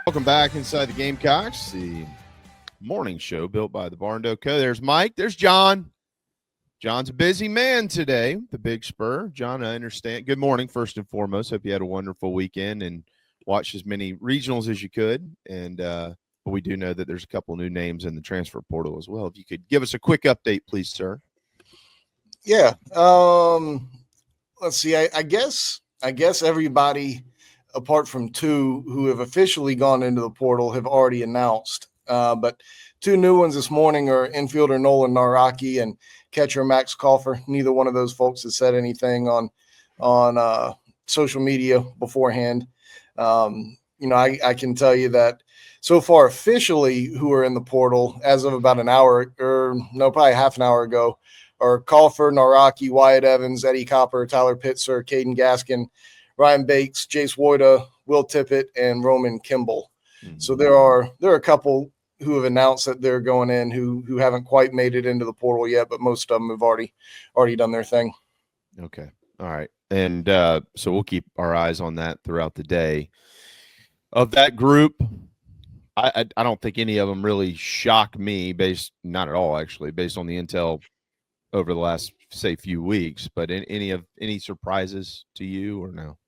Welcome back inside the Gamecocks, the morning show built by the Barn Co. There's Mike. There's John. John's a busy man today, the Big Spur. John, I understand. Good morning, first and foremost. Hope you had a wonderful weekend and watched as many regionals as you could. And but we do know that there's a couple new names in the transfer portal as well. If you could give us a quick update, please, sir. Yeah. Let's see. I guess everybody, apart from two who have officially gone into the portal, have already announced. But two new ones this morning are infielder Nolan Naraki and catcher Max Kaufer. Neither one of those folks has said anything on social media beforehand. I can tell you that so far officially who are in the portal as of about an hour probably half an hour ago are Kaufer, Naraki, Wyatt Evans, Eddie Copper, Tyler Pitzer, Caden Gaskin, Ryan Bates, Jace Woida, Will Tippett, and Roman Kimball. Mm-hmm. So there are a couple who have announced that they're going in who haven't quite made it into the portal yet, but most of them have already done their thing. Okay. All right. And so we'll keep our eyes on that throughout the day. Of that group, I don't think any of them really shock me not at all, actually, based on the intel over the last, say, few weeks. But any surprises to you or no?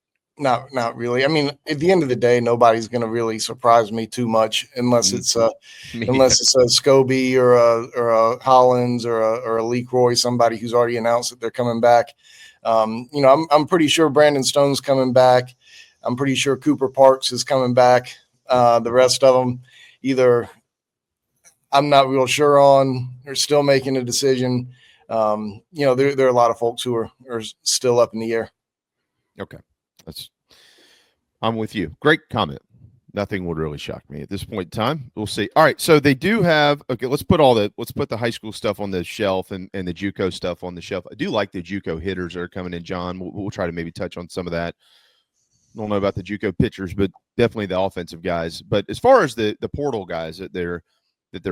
Not really. I mean, at the end of the day, nobody's going to really surprise me too much unless it's a Scobie or a Hollins or a Lee Roy, somebody who's already announced that they're coming back. I'm pretty sure Brandon Stone's coming back. I'm pretty sure Cooper Parks is coming back. The rest of them, either I'm not real sure on. They're still making a decision. There are a lot of folks who are still up in the air. Okay. I'm with you. Great comment. Nothing would really shock me at this point in time. We'll see. All right. So they do have, okay, let's put the high school stuff on the shelf and the JUCO stuff on the shelf. I do like the JUCO hitters that are coming in, John. We'll try to maybe touch on some of that. Don't know about the JUCO pitchers, but definitely the offensive guys. But as far as the portal guys that they're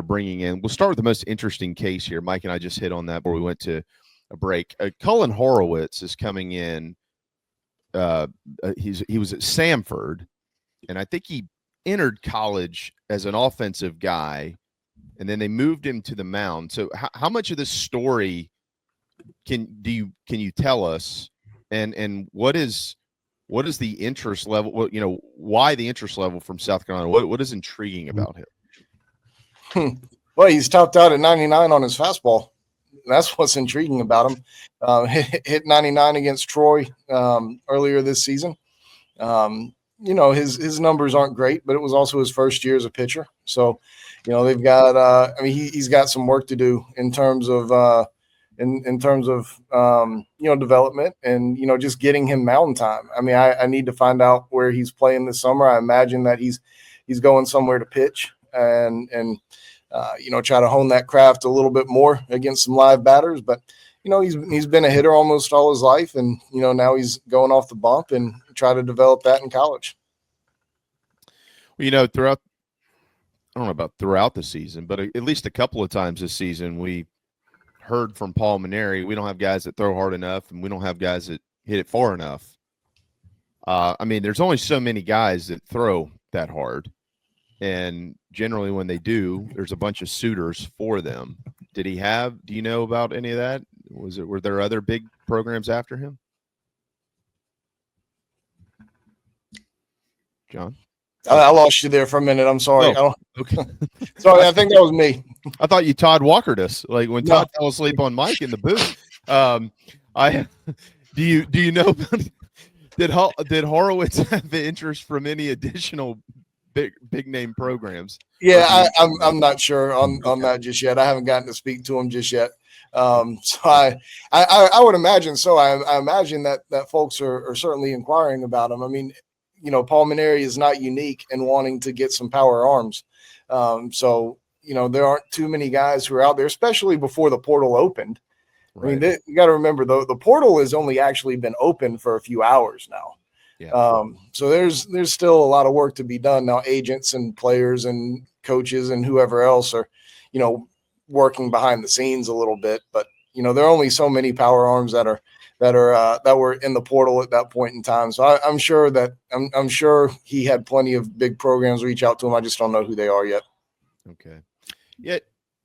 bringing in, we'll start with the most interesting case here. Mike and I just hit on that before we went to a break. Cullen Horowitz is coming in. He was at Samford, and I think he entered college as an offensive guy, and then they moved him to the mound. So how much of this story can you tell us, and what is the interest level? Why the interest level from South Carolina? What is intriguing about him? Well, he's topped out at 99 on his fastball. That's what's intriguing about him. Hit 99 against Troy earlier this season. His numbers aren't great, but it was also his first year as a pitcher. So, they've got. He's got some work to do in terms of development and just getting him mound time. I mean, I need to find out where he's playing this summer. I imagine that he's going somewhere to pitch and try to hone that craft a little bit more against some live batters. But, he's been a hitter almost all his life. And, now he's going off the bump and try to develop that in college. Well, I don't know about throughout the season, but at least a couple of times this season, we heard from Paul Maneri, we don't have guys that throw hard enough and we don't have guys that hit it far enough. There's only so many guys that throw that hard. And generally when they do, there's a bunch of suitors for them. Do you know about any of that? Were there other big programs after him? John? I lost you there for a minute. I'm sorry. Oh, okay. Sorry, I think that was me. I thought you Todd Walkered us, like when Todd fell asleep on Mike in the booth. Do you know did Horowitz have the interest from any additional big name programs? Yeah, I'm not sure on that just yet. I haven't gotten to speak to him just yet. So I would imagine so. I imagine that folks are certainly inquiring about him. I mean, Paul Maneri is not unique in wanting to get some power arms. So there aren't too many guys who are out there, especially before the portal opened. Right. I mean, you got to remember the portal has only actually been open for a few hours now. Yeah. So there's still a lot of work to be done now. Agents and players and coaches and whoever else are, working behind the scenes a little bit, but there are only so many power arms that are that were in the portal at that point in time. So I'm sure I'm sure he had plenty of big programs reach out to him. I just don't know who they are yet. Okay. Yeah.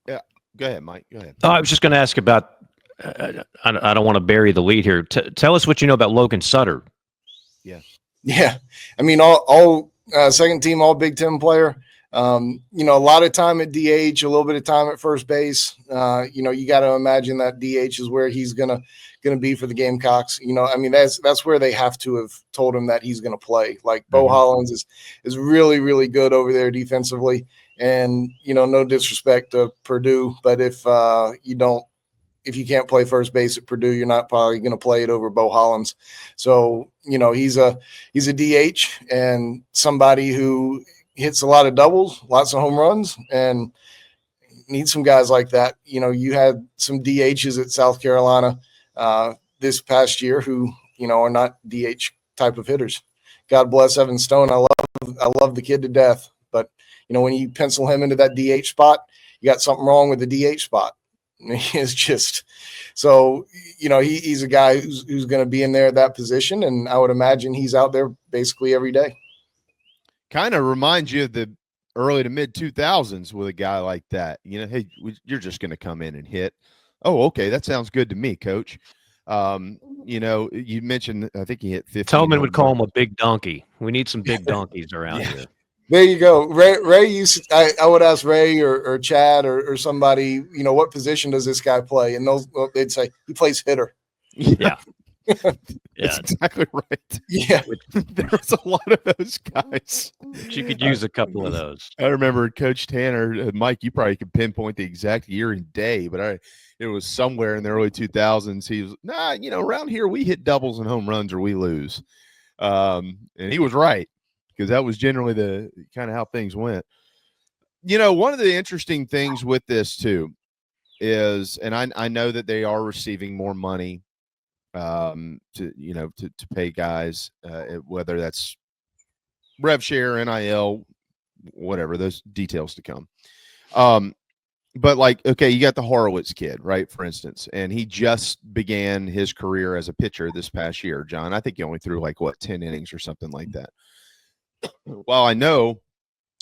Yeah. Go ahead, Mike. Go ahead. Oh, I was just going to ask about. I don't want to bury the lead here. Tell us what you know about Logan Sutter. Yeah. I mean, all second team, all Big Ten player. A lot of time at DH, a little bit of time at first base. You got to imagine that DH is where he's gonna be for the Gamecocks. I mean, that's where they have to have told him that he's gonna play. Like Bo Hollins is really, really good over there defensively. And no disrespect to Purdue, but if you can't play first base at Purdue, you're not probably going to play it over Bo Hollins. So, he's a DH and somebody who hits a lot of doubles, lots of home runs, and need some guys like that. You had some DHs at South Carolina this past year who, are not DH type of hitters. God bless Evan Stone. I love the kid to death, but when you pencil him into that DH spot, you got something wrong with the DH spot. It's just so he's a guy who's going to be in there at that position, and I would imagine he's out there basically every day. Kind of reminds you of the early to mid 2000s with a guy like that. Hey, you're just going to come in and hit. Oh, okay, that sounds good to me, Coach. You mentioned I think he hit 50. Tillman would call him a big donkey. We need some big donkeys around here. There you go. Ray used to, I would ask Ray or Chad or somebody, what position does this guy play? And they'd say he plays hitter. Yeah. That's exactly right. Yeah. There's a lot of those guys. You could use a couple of those. I remember Coach Tanner, Mike, you probably could pinpoint the exact year and day, but it was somewhere in the early 2000s. He was, around here we hit doubles and home runs or we lose. And he was right, because that was generally the kind of how things went. One of the interesting things with this too is, and I know that they are receiving more money to pay guys, whether that's rev share, NIL, whatever, those details to come. But okay, you got the Horowitz kid, right? For instance, and he just began his career as a pitcher this past year, John. I think he only threw 10 innings or something like that. While I know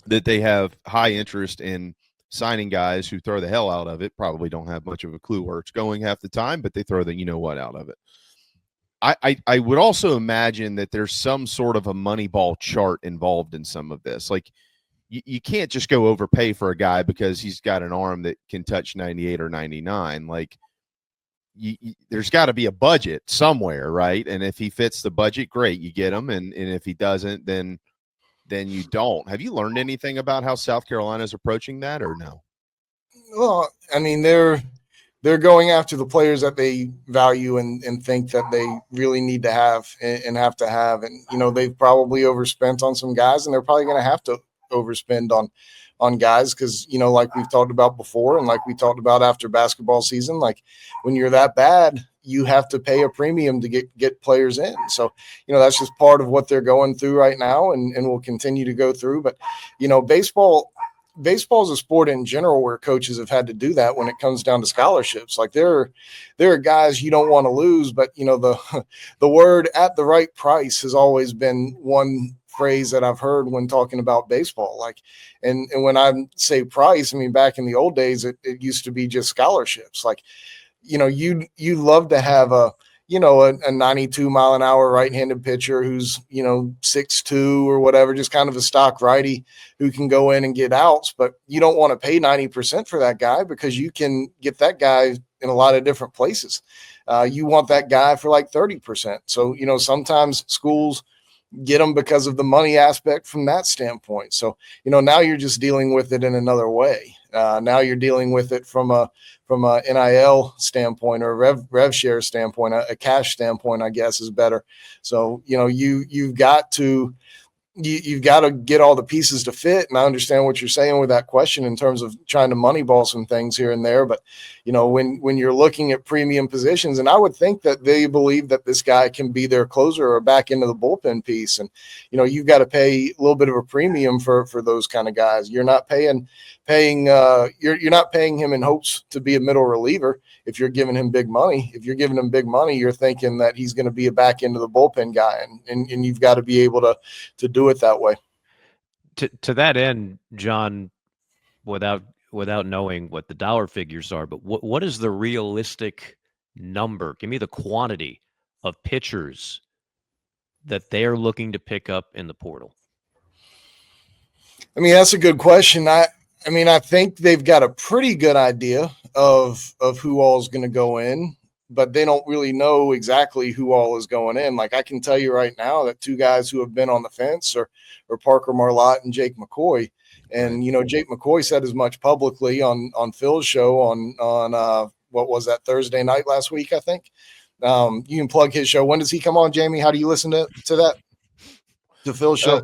that they have high interest in signing guys who throw the hell out of it, probably don't have much of a clue where it's going half the time, but they throw the what out of it. I would also imagine that there's some sort of a Moneyball chart involved in some of this. You can't just go overpay for a guy because he's got an arm that can touch 98 or 99. There's got to be a budget somewhere, right? And if he fits the budget, great, you get him. And if he doesn't, then you don't. Have you learned anything about how South Carolina is approaching that, or no? Well, I mean, they're going after the players that they value and think that they really need to have and have to have. And, they've probably overspent on some guys, and they're probably going to have to overspend on guys because, like we've talked about before and like we talked about after basketball season, when you're that bad, you have to pay a premium to get players in. So, that's just part of what they're going through right now and will continue to go through. But, baseball is a sport in general where coaches have had to do that when it comes down to scholarships. There are guys you don't want to lose, but the word at the right price has always been one phrase that I've heard when talking about baseball. And when I say price, I mean, back in the old days, it used to be just scholarships. You love to have a 92 mile an hour right-handed pitcher who's, 6'2" or whatever, just kind of a stock righty who can go in and get outs, but you don't want to pay 90% for that guy because you can get that guy in a lot of different places. You want that guy for 30%. So, sometimes schools get them because of the money aspect from that standpoint. So, now you're just dealing with it in another way. Now you're dealing with it from a NIL standpoint or rev share standpoint, a cash standpoint, I guess is better. So, you've got to you've got to get all the pieces to fit. And I understand what you're saying with that question in terms of trying to moneyball some things here and there. But, when you're looking at premium positions, and I would think that they believe that this guy can be their closer or back into the bullpen piece. And, you've got to pay a little bit of a premium for those kind of guys. You're not paying you're not paying him in hopes to be a middle reliever. If you're giving him big money, you're thinking that he's going to be a back into the bullpen guy, and you've got to be able to do it that way. To that end, John, without knowing what the dollar figures are, but what is the realistic number? Give me the quantity of pitchers that they're looking to pick up in the portal. I mean, that's a good question. I think they've got a pretty good idea of who all is going to go in, but they don't really know exactly who all is going in. Like, I can tell you right now that two guys who have been on the fence are Parker Marlotte and Jake McCoy. And, Jake McCoy said as much publicly on Phil's show on what was that, Thursday night last week, I think. You can plug his show. When does he come on, Jamie? How do you listen to that? To Phil's show?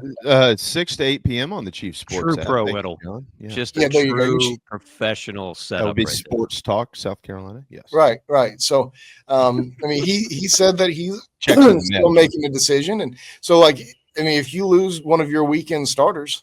6 to 8 p.m. on the Chief Sports True app. Pro Whittle. Yeah. Just a true professional setup. That would be Sports Talk, South Carolina. Yes. Right. So, he said that he's still making a decision. And so, if you lose one of your weekend starters,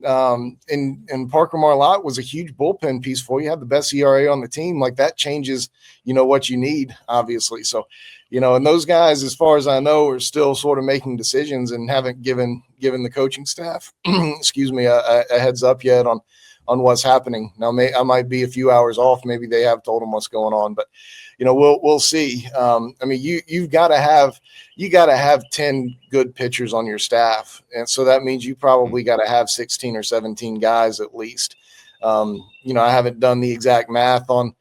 and Parker Marlotte was a huge bullpen piece for you, had the best ERA on the team, like that changes, what you need, obviously. So, and those guys, as far as I know, are still sort of making decisions and haven't given the coaching staff, excuse me, a heads up yet on what's happening. Now, I might be a few hours off. Maybe they have told them what's going on, but we'll see. You got to have 10 good pitchers on your staff, and so that means you probably got to have 16 or 17 guys at least. I haven't done the exact math on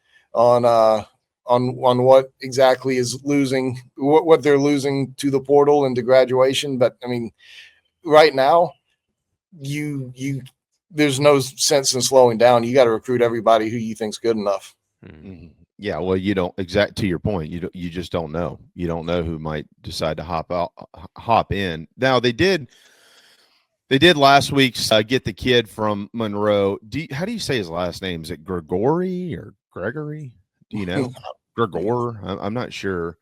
what exactly is losing, what they're losing to the portal and to graduation, but right now, there's no sense in slowing down. You got to recruit everybody who you think's good enough. Mm-hmm. Yeah, well, you don't to your point. You just don't know. You don't know who might decide to hop in. Now they did last week get the kid from Monroe. How do you say his last name? Is it Gregory or Gregory? Do you know? Gregor? I'm not sure.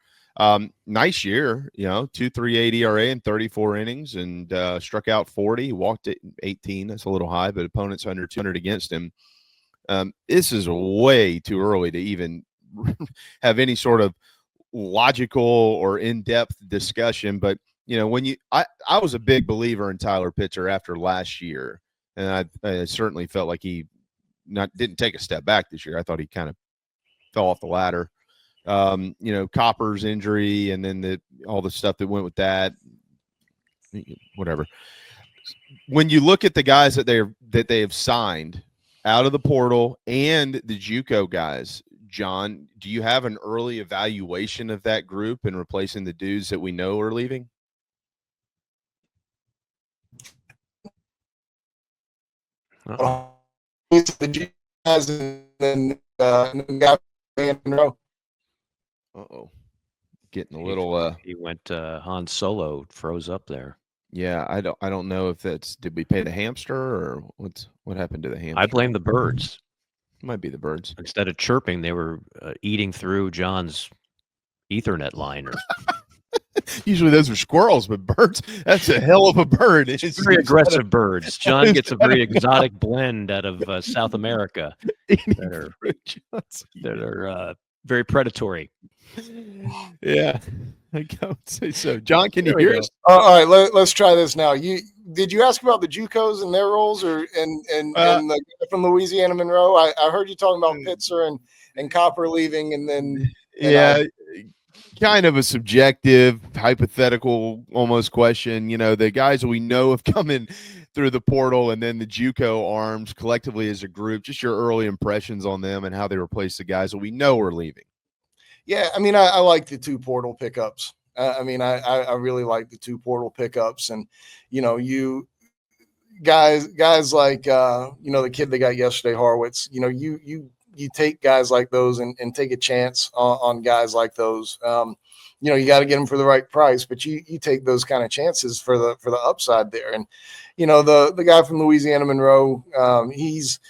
Nice year, 2.38 ERA in 34 innings and struck out 40, walked at 18. That's a little high, but opponents under 200 against him. This is way too early to even have any sort of logical or in-depth discussion. But, I was a big believer in Tyler Pitzer after last year, and I certainly felt like he didn't take a step back this year. I thought he kind of fell off the ladder. Copper's injury and then all the stuff that went with that, whatever. When you look at the guys that they have signed out of the portal and the JUCO guys, John, do you have an early evaluation of that group and replacing the dudes that we know are leaving? The guys and then Uh-oh. Getting a little he went Han Solo, froze up there. Yeah, I don't know if did we pay the hamster or what happened to the hamster? I blame the birds. It might be the birds. Instead of chirping, they were eating through John's Ethernet line. Usually those are squirrels, but birds, that's a hell of a bird. It's very aggressive birds. John gets a very exotic blend out of South America that are very predatory. Yeah, I would say so. John, can you hear us? All right, let's try this now. Did you ask about the JUCOs and their roles, or and the guy from Louisiana Monroe? I heard you talking about Pitzer and Copper leaving, and then kind of a subjective, hypothetical, almost question. The guys we know have come in through the portal, and then the JUCO arms collectively as a group. Just your early impressions on them and how they replace the guys that we know are leaving. Yeah, I like the two portal pickups. I really like the two portal pickups, and you guys like the kid they got yesterday, Harwitz. You take guys like those and take a chance on guys like those. you got to get him for the right price, but you take those kind of chances for the upside there. And, the guy from Louisiana Monroe, he's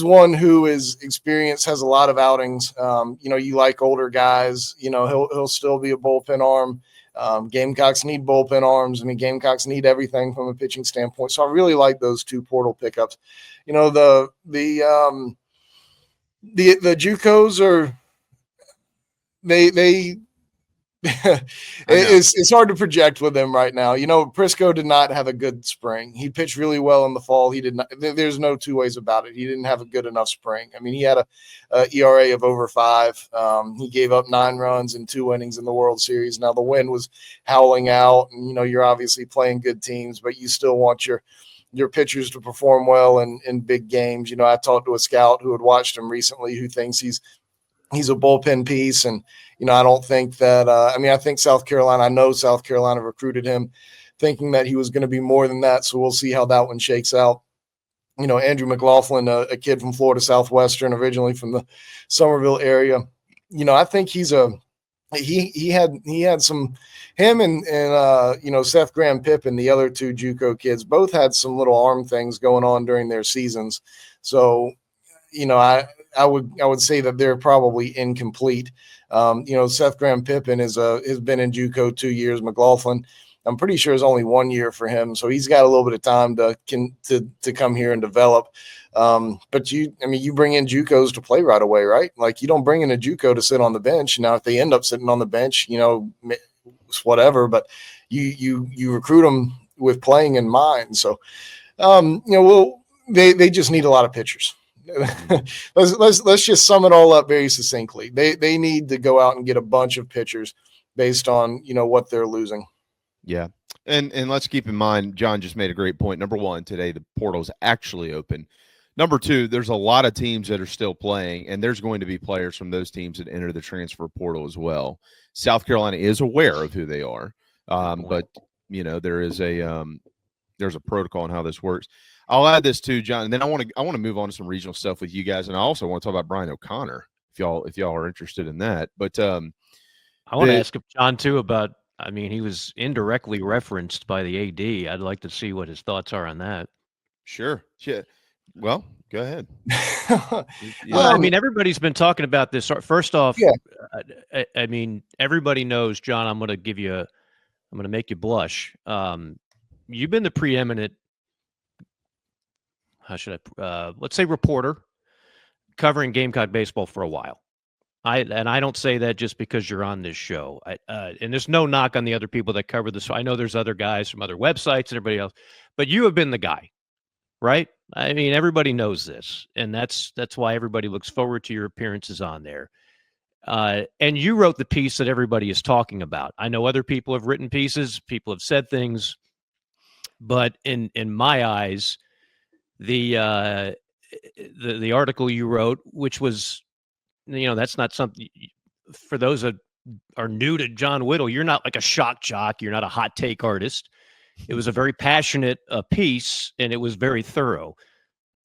one who is experienced, has a lot of outings. You like older guys, he'll still be a bullpen arm. Gamecocks need bullpen arms. I mean, Gamecocks need everything from a pitching standpoint. So I really like those two portal pickups. The JUCOs are they it's hard to project with them right now. Prisco did not have a good spring. He pitched really well in the fall. He did not. There's no two ways about it. He didn't have a good enough spring. I mean, he had a ERA of over 5. He gave up 9 runs in 2 innings in the World Series. Now the wind was howling out, and you're obviously playing good teams, but you still want your pitchers to perform well in big games. I talked to a scout who had watched him recently who thinks he's a bullpen piece. And, I don't think that, I think I know South Carolina recruited him thinking that he was going to be more than that. So we'll see how that one shakes out. Andrew McLaughlin, a kid from Florida Southwestern, originally from the Somerville area. I think he had some, him and Seth Graham Pippen, the other 2 JUCO kids, both had some little arm things going on during their seasons. So, I would say that they're probably incomplete. Seth Graham Pippen has been in JUCO 2 years. McLaughlin, I'm pretty sure, is only 1 year for him, so he's got a little bit of time to come here and develop. But you bring in JUCOs to play right away, right? Like, you don't bring in a JUCO to sit on the bench. Now, if they end up sitting on the bench, whatever. But you recruit them with playing in mind. So, they just need a lot of pitchers. let's just sum it all up very succinctly. They need to go out and get a bunch of pitchers based on what they're losing. Yeah. And let's keep in mind, John just made a great point. Number 1, today the portal's actually open. Number 2, there's a lot of teams that are still playing, and there's going to be players from those teams that enter the transfer portal as well. South Carolina is aware of who they are, but there's a protocol on how this works. I'll add this too, John, and then I want to move on to some regional stuff with you guys, and I also want to talk about Brian O'Connor if y'all are interested in that. But I want to ask John too about. I mean, he was indirectly referenced by the AD. I'd like to see what his thoughts are on that. Sure. Yeah. Well, go ahead. I mean, everybody's been talking about this. First off, yeah. I mean, everybody knows, John. I'm going to make you blush. You've been the preeminent. How should I? Let's say reporter covering Gamecock baseball for a while. I don't say that just because you're on this show. And there's no knock on the other people that cover this. I know there's other guys from other websites and everybody else, but you have been the guy, right? I mean, everybody knows this, and that's why everybody looks forward to your appearances on there. And you wrote the piece that everybody is talking about. I know other people have written pieces, people have said things, but in my eyes, the article you wrote, which was, that's not something for those that are new to John Whittle. You're not like a shock jock. You're not a hot take artist. It was a very passionate piece, and it was very thorough.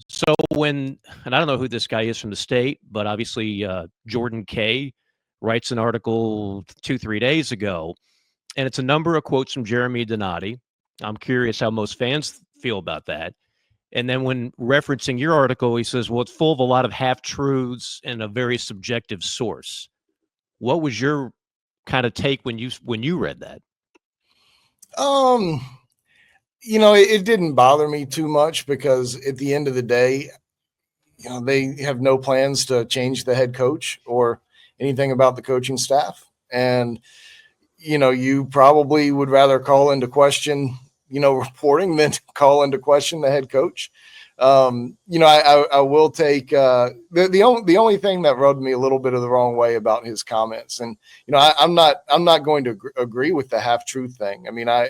So and I don't know who this guy is from the state, but obviously Jordan Kay writes an article 2-3 days ago, and it's a number of quotes from Jeremy Donati. I'm curious how most fans feel about that. And then when referencing your article, he says, well, it's full of a lot of half-truths and a very subjective source. What was your kind of take when you read that? It didn't bother me too much because at the end of the day, they have no plans to change the head coach or anything about the coaching staff. And, you probably would rather call into question reporting than call into question the head coach. I will take the only thing that rubbed me a little bit of the wrong way about his comments. And, I'm not going to agree with the half truth thing. I mean, I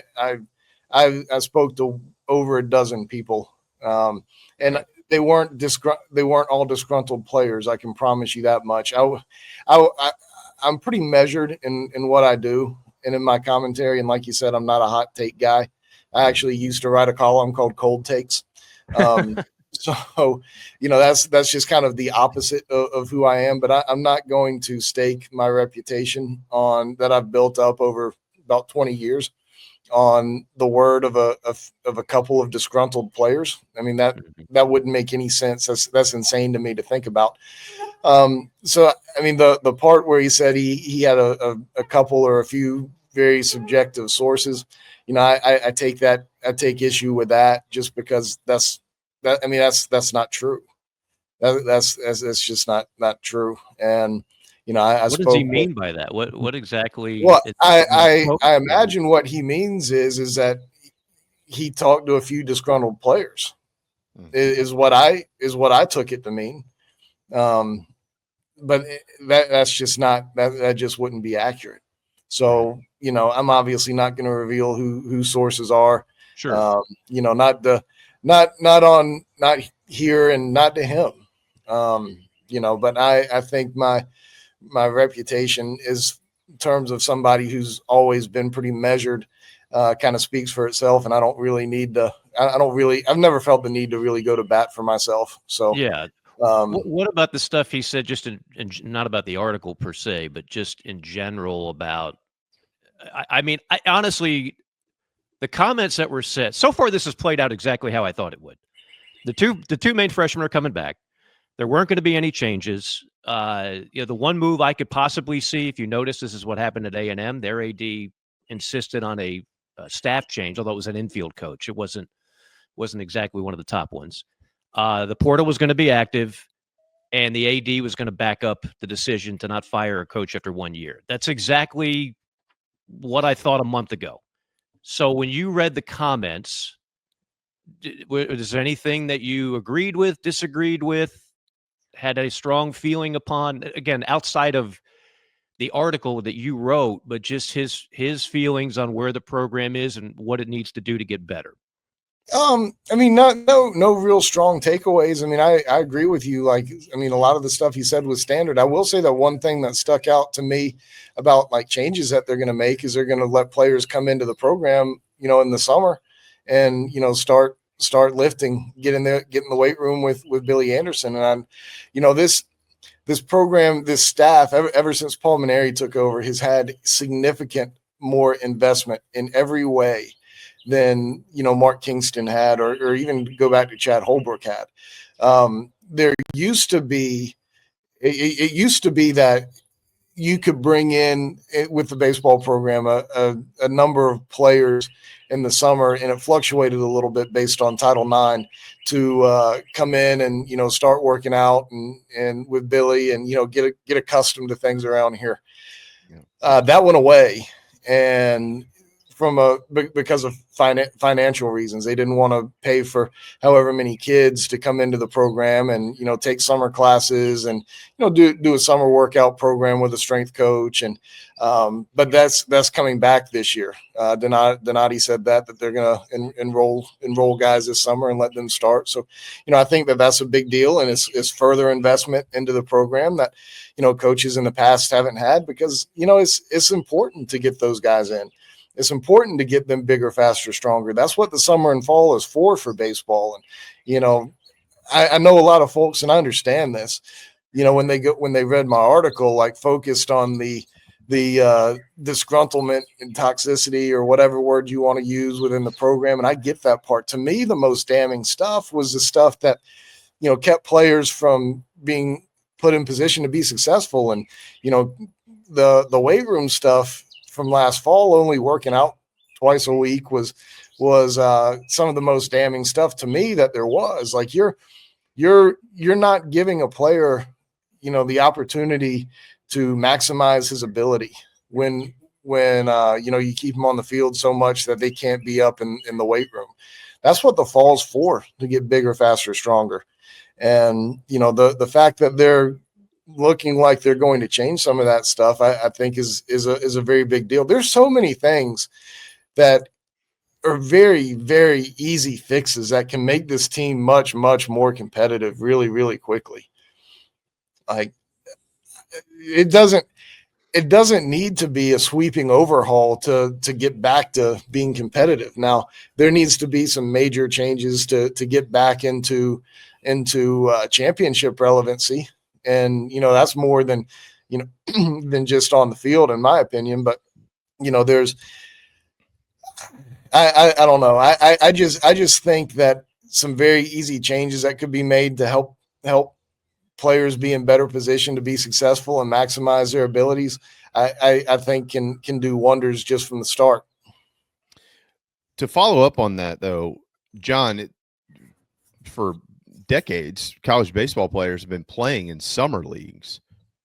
spoke to over a dozen people, and they weren't all disgruntled players. I can promise you that much. I'm pretty measured in what I do and in my commentary. And like you said, I'm not a hot take guy. I actually used to write a column called Cold Takes. So, that's just kind of the opposite of who I am. But I'm not going to stake my reputation on that I've built up over about 20 years on the word of a couple of disgruntled players. I mean, that wouldn't make any sense. That's insane to me to think about. So I mean, the part where he said he had a couple or a few very subjective sources, I take issue with that, just because that's not true. That's just not true. And I What does he spoke with, mean by that? What exactly? well, I imagine what he means is that he talked to a few disgruntled players, is what I took it to mean. But that's just not, that just wouldn't be accurate. So, I'm obviously not going to reveal who sources are. Sure. Not here and not to him. But I think my reputation is, in terms of somebody who's always been pretty measured, kind of speaks for itself. And I don't really need to, I've never felt the need to really go to bat for myself. So, Yeah. What about the stuff he said, just in not about the article per se, but just in general about, I mean, I honestly, the comments that were said so far, this has played out exactly how I thought it would. The two main freshmen are coming back. There weren't going to be any changes. The one move I could possibly see, if you notice, this is what happened at A&M. Their AD insisted on a staff change, although it was an infield coach. It wasn't exactly one of the top ones. The portal was going to be active, and the AD was going to back up the decision to not fire a coach after 1 year. That's exactly what I thought a month ago. So when you read the comments, is there anything that you agreed with, disagreed with, had a strong feeling upon? Again, outside of the article that you wrote, but just his feelings on where the program is and what it needs to do to get better. I mean, no real strong takeaways. I mean, I agree with you. Like, I mean, a lot of the stuff he said was standard. I will say that one thing that stuck out to me about like changes that they're going to make is they're going to let players come into the program, in the summer and, start lifting, get in there, get in the weight room with Billy Anderson. And this program, this staff, ever since Paul Maneri took over, has had significant more investment in every way than Mark Kingston had, or even go back to Chad Holbrook had. There used to be, it used to be that you could bring in with the baseball program a number of players in the summer, and it fluctuated a little bit based on Title IX, to come in and start working out and with Billy and get accustomed to things around here. That went away, and because of financial reasons, they didn't want to pay for however many kids to come into the program and take summer classes and do a summer workout program with a strength coach. And but that's coming back this year. Donati said that they're going to enroll guys this summer and let them start. So I think that's a big deal, and it's further investment into the program that coaches in the past haven't had, because it's important to get those guys in. It's important to get them bigger, faster, stronger. That's what the summer and fall is for baseball. And, I know a lot of folks, and I understand this, when they read my article, like focused on the disgruntlement and toxicity, or whatever word you want to use within the program. And I get that part. To me, the most damning stuff was the stuff that, kept players from being put in position to be successful. And, the weight room stuff from last fall, only working out twice a week, was some of the most damning stuff to me that there was. Like, you're not giving a player, the opportunity to maximize his ability when you keep him on the field so much that they can't be up in the weight room. That's what the fall's for, to get bigger, faster, stronger. And the fact that they're looking like they're going to change some of that stuff, I think is a very big deal. There's so many things that are very, very easy fixes that can make this team much, much more competitive really, really quickly. Like, it doesn't need to be a sweeping overhaul to get back to being competitive. Now, there needs to be some major changes to get back into into championship relevancy. And, that's more than, than just on the field, in my opinion. But, there's, I don't know. I just think that some very easy changes that could be made to help players be in better position to be successful and maximize their abilities, I think can do wonders just from the start. To follow up on that, though, John, for decades, college baseball players have been playing in summer leagues.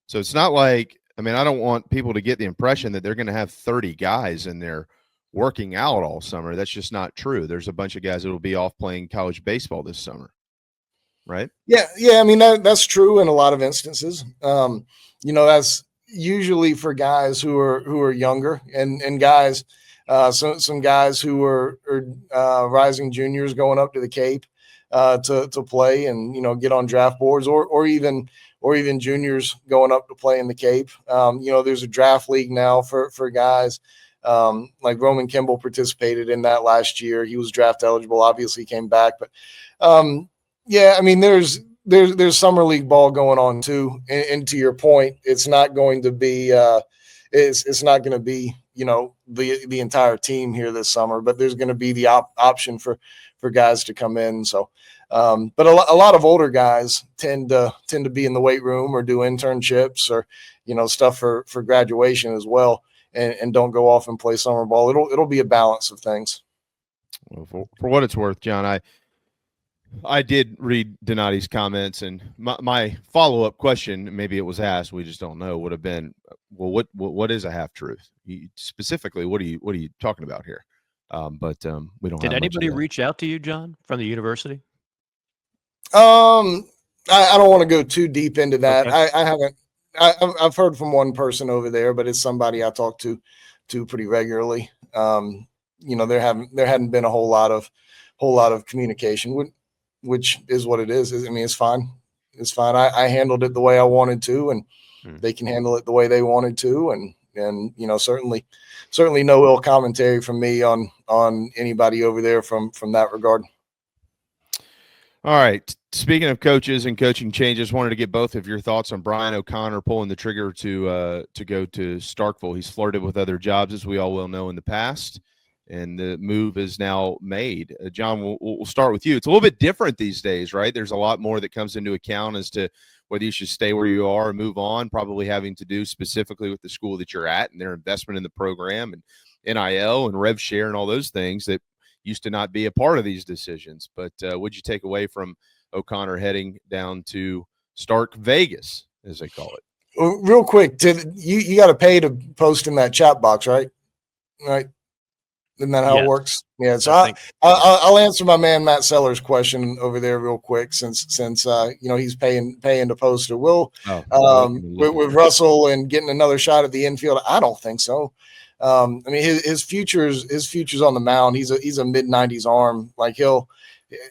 So it's not like, I don't want people to get the impression that they're going to have 30 guys in there working out all summer. That's just not true. There's a bunch of guys that will be off playing college baseball this summer, right? Yeah. That's true in a lot of instances. That's usually for guys who are younger and guys, some guys who are rising juniors going up to the Cape to play and get on draft boards, or even juniors going up to play in the Cape. There's a draft league now for guys. Like Roman Kimball participated in that last year. He was draft eligible, obviously came back, but there's summer league ball going on too. And to your point, it's not going to be it's not going to be the entire team here this summer, but there's going to be the option for guys to come in. So, but a lot of older guys tend to be in the weight room or do internships or stuff for graduation as well, and don't go off and play summer ball. It'll be a balance of things. Well, for what it's worth, John, I did read Donati's comments, and my follow-up question, maybe it was asked, we just don't know, would have been, well, what is a half truth? Specifically, what are you talking about here? But we don't. Did anybody reach out to you, John, from the university? I don't want to go too deep into that. Okay. I haven't. I've heard from one person over there, but it's somebody I talk to pretty regularly. There hadn't been a whole lot of communication, which is what it is. It's fine. It's fine. I handled it the way I wanted to, and they can handle it the way they wanted to. And certainly no ill commentary from me on anybody over there from that regard. All right. Speaking of coaches and coaching changes, wanted to get both of your thoughts on Brian O'Connor pulling the trigger to go to Starkville. He's flirted with other jobs, as we all well know, in the past, and the move is now made. John, we'll start with you. It's a little bit different these days, right? There's a lot more that comes into account as to whether you should stay where you are or move on, probably having to do specifically with the school that you're at and their investment in the program and NIL and rev share and all those things that used to not be a part of these decisions. But what'd you take away from O'Connor heading down to Stark Vegas, as they call it? Real quick, you got to pay to post in that chat box, right? Right. Isn't that how it works? Yeah. So I'll answer my man Matt Sellers' question over there real quick, since he's paying to post it. With Russell and getting another shot at the infield, I don't think so. His future's on the mound. He's a mid-90s arm. Like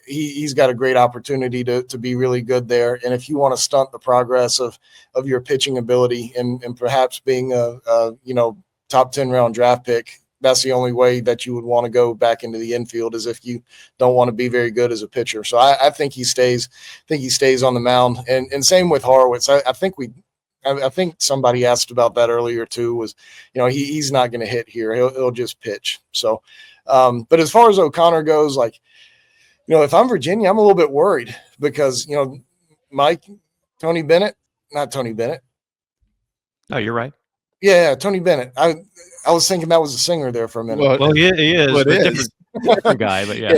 he's got a great opportunity to be really good there. And if you want to stunt the progress of your pitching ability and perhaps being a top 10 round draft pick, that's the only way that you would want to go back into the infield, is if you don't want to be very good as a pitcher. So I think he stays on the mound, and same with Horowitz. I think somebody asked about that earlier too, was, he's not going to hit here. He'll just pitch. So, but as far as O'Connor goes, like, if I'm Virginia, I'm a little bit worried because, Tony Bennett. Oh, you're right. Yeah, Tony Bennett. I was thinking that was a singer there for a minute. Well, he is, but different guy, but yeah.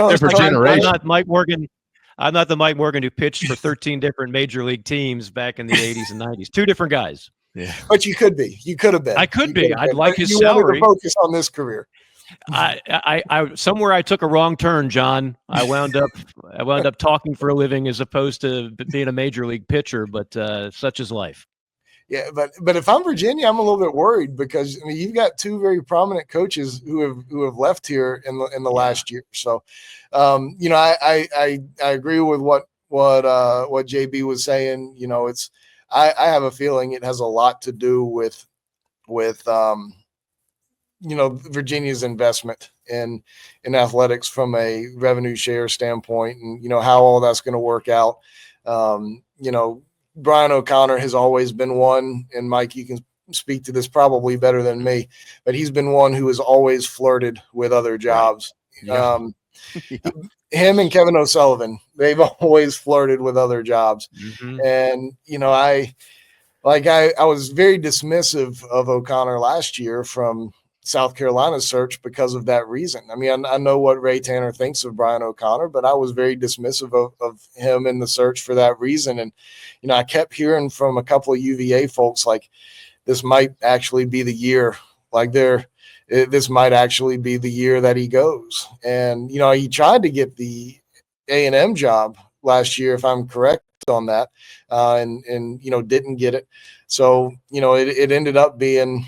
Different generation. I'm not Mike Morgan. I'm not the Mike Morgan who pitched for 13 different major league teams back in the 80s and 90s. Two different guys. Yeah, but you could be. You could have been. I could be. I'd like his salary. salary. You wanted to focus on this career. I somewhere I took a wrong turn, John. I wound up talking for a living as opposed to being a major league pitcher. But such is life. Yeah, but if I'm Virginia, I'm a little bit worried because you've got two very prominent coaches who have left here in the last year. So, I agree with what JB was saying. I have a feeling it has a lot to do with Virginia's investment in athletics from a revenue share standpoint, and how all that's going to work out. Brian O'Connor has always been one, and Mike, you can speak to this probably better than me, but he's been one who has always flirted with other jobs. Right. Yeah. Yeah. Him and Kevin O'Sullivan, they've always flirted with other jobs. Mm-hmm. And, I was very dismissive of O'Connor last year from South Carolina's search because of that reason. I mean, I know what Ray Tanner thinks of Brian O'Connor, but I was very dismissive of him in the search for that reason. And, I kept hearing from a couple of UVA folks, like, this might actually be the year, this might actually be the year that he goes. And, he tried to get the A&M job last year, if I'm correct on that, and didn't get it. So, it ended up being,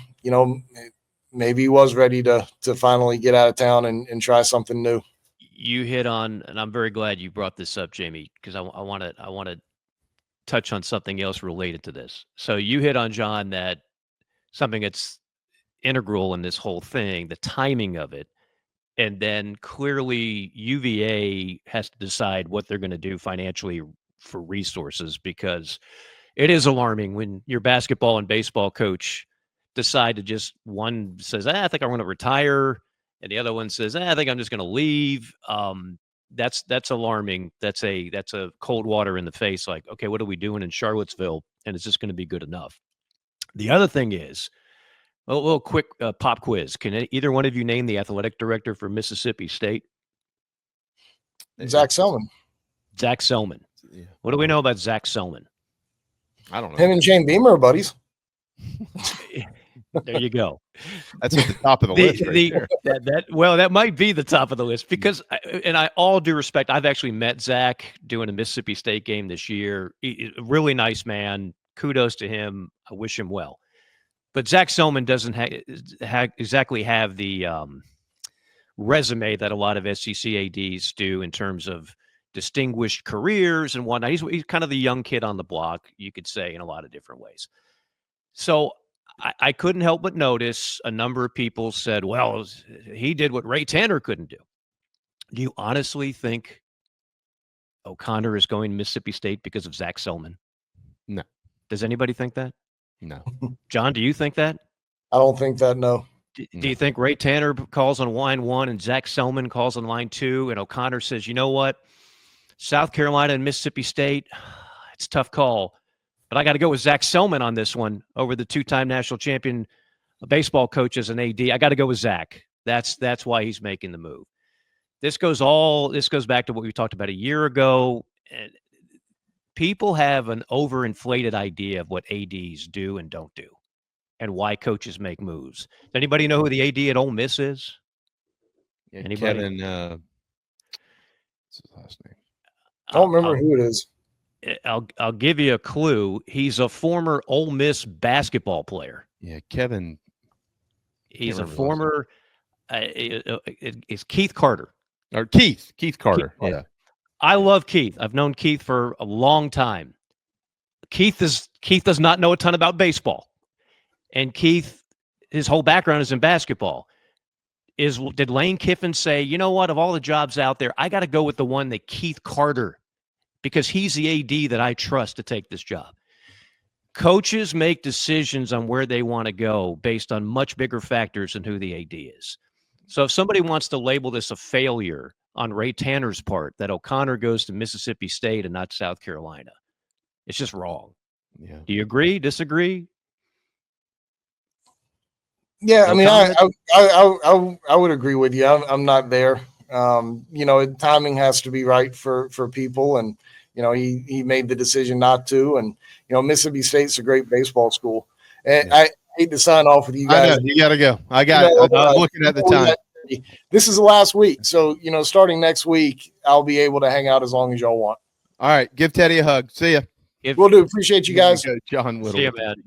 maybe he was ready to finally get out of town and try something new. You hit on, and I'm very glad you brought this up, Jamie, because I want to touch on something else related to this. So you hit on, John, that something that's integral in this whole thing, the timing of it. And then clearly UVA has to decide what they're going to do financially for resources, because it is alarming when your basketball and baseball coach decide to just, one says, I think I want to retire, and the other one says, I think I'm just going to leave. That's alarming. That's a cold water in the face. Like, okay, what are we doing in Charlottesville? And is this going to be good enough? The other thing is, a little quick pop quiz. Can either one of you name the athletic director for Mississippi State? Zach Selman. Zach Selman. Yeah. What do we know about Zach Selman? I don't know. Him and Shane Beamer are buddies. There you go. That's at the top of the list. Right there. That might be the top of the list, because, and I all due respect, I've actually met Zach doing a Mississippi State game this year. A really nice man. Kudos to him. I wish him well. But Zach Selman doesn't exactly have the resume that a lot of SEC ADs do in terms of distinguished careers and whatnot. He's kind of the young kid on the block, you could say, in a lot of different ways. So I couldn't help but notice a number of people said, well, he did what Ray Tanner couldn't do. Do you honestly think O'Connor is going to Mississippi State because of Zach Selman? No. Does anybody think that? No. John, do you think that? I don't think that, no. Do you think Ray Tanner calls on line 1 and Zach Selman calls on line 2, and O'Connor says, you know what, South Carolina and Mississippi State, it's a tough call, but I got to go with Zach Selman on this one over the 2-time national champion baseball coach as an AD. I got to go with Zach. That's why he's making the move. This goes back to what we talked about a year ago. And people have an overinflated idea of what ADs do and don't do, and why coaches make moves. Does anybody know who the AD at Ole Miss is? Yeah, Anybody? Kevin, what's his last name? I don't remember who it is. I'll give you a clue. He's a former Ole Miss basketball player. Yeah, Kevin. He's a former. It's Keith Carter. Or Keith Carter. Yeah. I love Keith. I've known Keith for a long time. Keith does not know a ton about baseball, and Keith, his whole background is in basketball. Did Lane Kiffin say, you know what, of all the jobs out there, I got to go with the one that Keith Carter, because he's the AD that I trust to take this job. Coaches make decisions on where they want to go based on much bigger factors than who the AD is. So if somebody wants to label this a failure on Ray Tanner's part, that O'Connor goes to Mississippi State and not South Carolina, it's just wrong. Yeah. Do you agree? Disagree? Yeah, No I mean, comment? I would agree with you. I'm not there. Timing has to be right for people, and he made the decision not to. And Mississippi State's a great baseball school, and I hate to sign off with you guys. I know, you got to go. I got it. I'm looking at the time. This is the last week, so starting next week, I'll be able to hang out as long as y'all want. All right, give Teddy a hug. See ya. We'll do. Appreciate you guys. John Whittle. See ya, man.